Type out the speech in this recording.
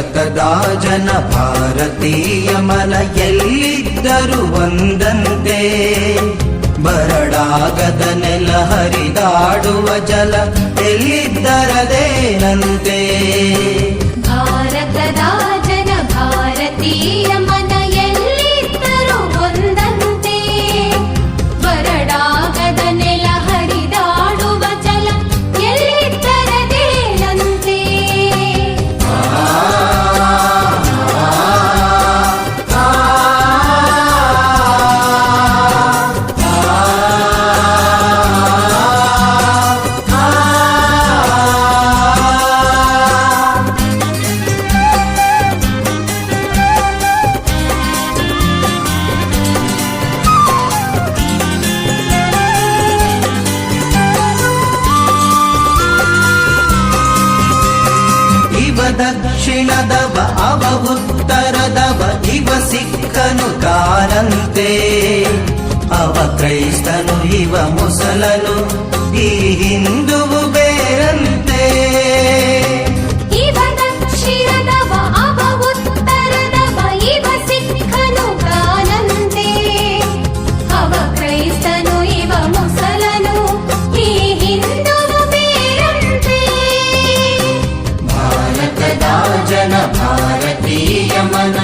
ಭಾರತದ ಜನ ಭಾರತೀಯ ಮನ ಎಲ್ಲಿದ್ದರೂ ಒಂದಂತೆ, ಬರಡಾಗದ ನೆಲ ಹರಿದಾಡುವ ಜಲ ಎಲ್ಲಿದ್ದರದೇನಂತೆ. ಭಾರತದ ಜನ ಭಾರತೀಯ ಮನ ಎಲ್ಲಿದ್ದರೂ ಒಂದಂತೆ, ಬರಡಾಗದ ನೆಲ ಹರಿದಾಡುವ ಜಲ ಎಲ್ಲಿದ್ದರದೇನಂತೆ. ದಕ್ಷಿಣದವ ಅವ ಉತ್ತರದವ ಇವ ಸಿಕ್ಕನು ತಾನಂತೆ, ಅವ ಕ್ರೈಸ್ತನು ಇವ ಮುಸಲನು ಈ ಹಿಂದುವು ಬೇರಂತೆ. ಇವ ದಕ್ಷಿಣದವ ಅವ ಉತ್ತರದವ ಇವ ಸಿಕ್ಕನು ತಾನಂತೆ, ಅವ ಕ್ರೈಸ್ತನು ಇವ ಮುಸಲನು ಈ ಹಿಂದುವು ಬೇರಂತೆ. ಭಾರತದ ಜನ ಭಾರತೀಯ ಮನ